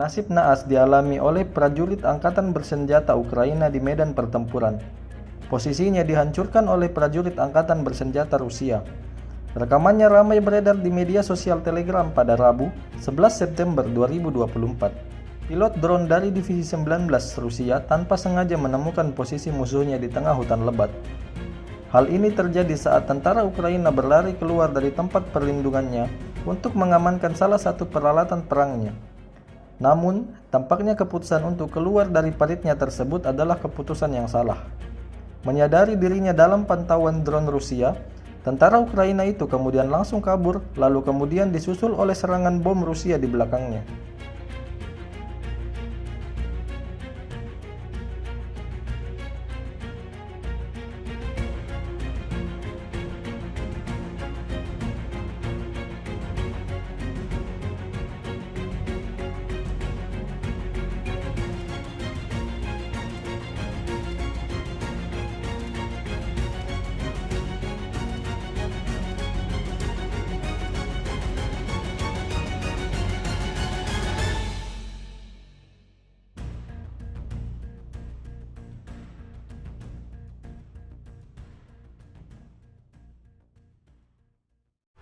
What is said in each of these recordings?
Nasib naas dialami oleh prajurit angkatan bersenjata Ukraina di medan pertempuran. Posisinya dihancurkan oleh prajurit angkatan bersenjata Rusia. Rekamannya ramai beredar di media sosial Telegram pada Rabu, 11 September 2024. Pilot drone dari Divisi 19 Rusia tanpa sengaja menemukan posisi musuhnya di tengah hutan lebat. Hal ini terjadi saat tentara Ukraina berlari keluar dari tempat perlindungannya untuk mengamankan salah satu peralatan perangnya. Namun, tampaknya keputusan untuk keluar dari paritnya tersebut adalah keputusan yang salah. Menyadari dirinya dalam pantauan drone Rusia, tentara Ukraina itu kemudian langsung kabur, lalu kemudian disusul oleh serangan bom Rusia di belakangnya.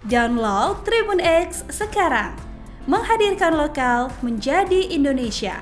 Download Tribun X sekarang, menghadirkan lokal menjadi Indonesia.